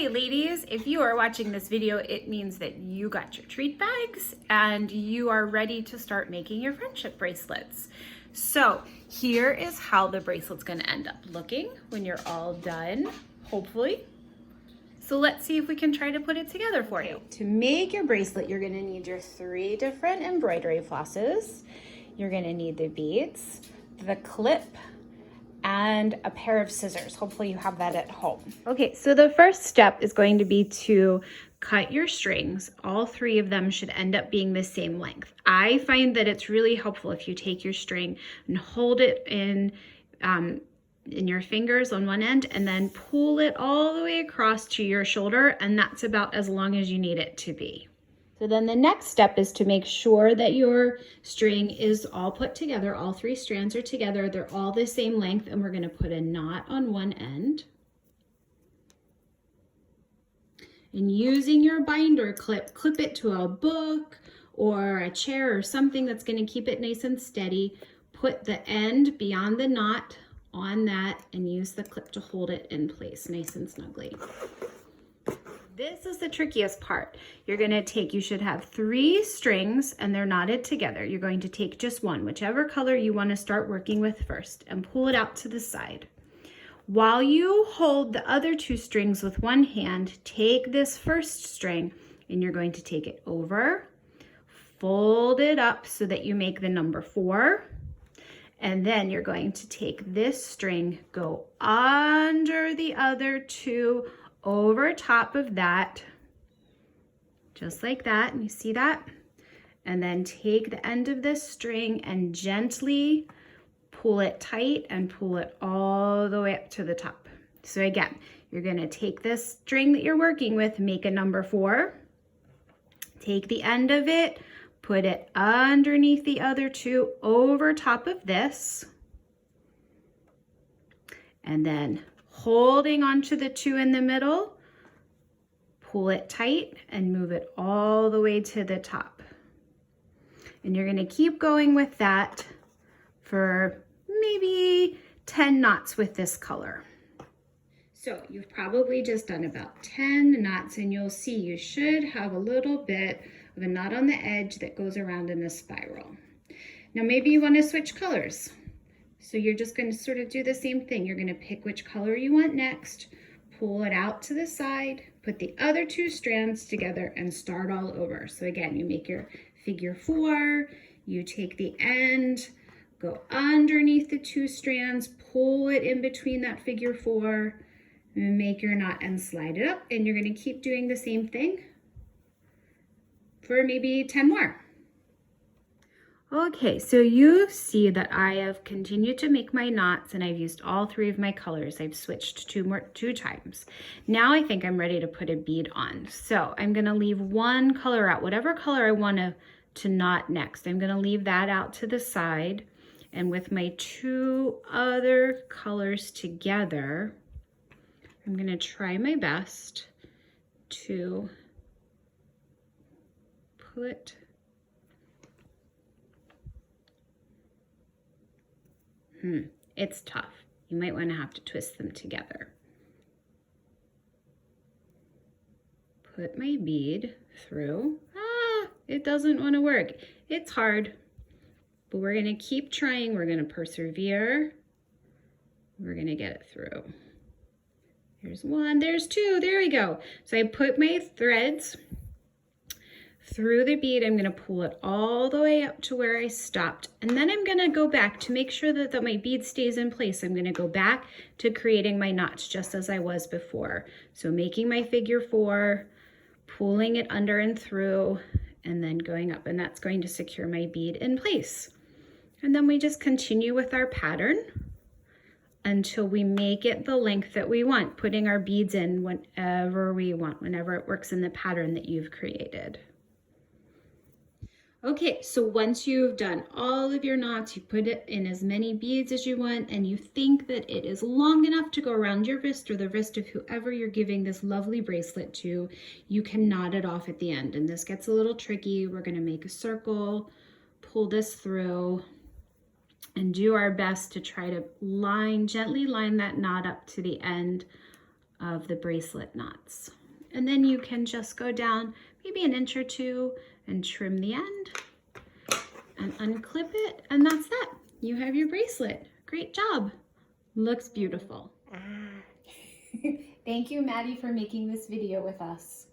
Okay, ladies, if you are watching this video, it means that you got your treat bags and you are ready to start making your friendship bracelets. So here is how the bracelet's gonna end up looking when you're all done, hopefully. So let's see if we can try to put it together for you. To make your bracelet, you're gonna need your 3 different embroidery flosses. You're gonna need the beads, the clip, and a pair of scissors. Hopefully you have that at home. Okay, so the first step is going to be to cut your strings. All 3 of them should end up being the same length. I find that it's really helpful if you take your string and hold it in your fingers on one end and then pull it all the way across to your shoulder, and that's about as long as you need it to be. So then the next step is to make sure that your string is all put together. All 3 strands are together. They're all the same length, and we're going to put a knot on one end. And using your binder clip it to a book or a chair or something that's going to keep it nice and steady. Put the end beyond the knot on that and use the clip to hold it in place nice and snugly. This is the trickiest part. You should have 3 strings and they're knotted together. You're going to take just one, whichever color you want to start working with first, and pull it out to the side. While you hold the other 2 strings with one hand, take this first string and you're going to take it over, fold it up so that you make the number 4. And then you're going to take this string, go under the other 2, over top of that, just like that. And you see that? And then take the end of this string and gently pull it tight and pull it all the way up to the top. So again, you're going to take this string that you're working with, make a number 4, take the end of it, put it underneath the other 2 over top of this, and then holding onto the 2 in the middle, pull it tight and move it all the way to the top. And you're going to keep going with that for maybe 10 knots with this color. So you've probably just done about 10 knots, and you'll see you should have a little bit of a knot on the edge that goes around in a spiral. Now maybe you want to switch colors. So you're just going to sort of do the same thing. You're going to pick which color you want next, pull it out to the side, put the other 2 strands together, and start all over. So again, you make your figure 4, you take the end, go underneath the 2 strands, pull it in between that figure 4, and make your knot and slide it up. And you're going to keep doing the same thing for maybe 10 more. Okay, so you see that I have continued to make my knots and I've used all 3 of my colors. I've switched 2 times. Now I think I'm ready to put a bead on. So I'm gonna leave one color out, whatever color I want to knot next. I'm gonna leave that out to the side. And with my 2 other colors together, I'm gonna try my best to put it's tough. You might want to have to twist them together. Put my bead through. It doesn't want to work. It's hard, but we're going to keep trying. We're going to persevere. We're going to get it through. There's 1, there's 2, there we go. So I put my threads through the bead. I'm going to pull it all the way up to where I stopped, and then I'm going to go back to make sure that my bead stays in place. I'm going to go back to creating my knots just as I was before. So making my figure 4, pulling it under and through, and then going up, and that's going to secure my bead in place. And then we just continue with our pattern until we make it the length that we want, putting our beads in whenever we want, whenever it works in the pattern that you've created. Okay, so once you've done all of your knots, you put it in as many beads as you want, and you think that it is long enough to go around your wrist or the wrist of whoever you're giving this lovely bracelet to, you can knot it off at the end. And this gets a little tricky. We're going to make a circle, pull this through, and do our best to try to gently line that knot up to the end of the bracelet knots. And then you can just go down maybe an inch or two and trim the end and unclip it, and that's that. You have your bracelet. Great job. Looks beautiful. Thank you, Maddie, for making this video with us.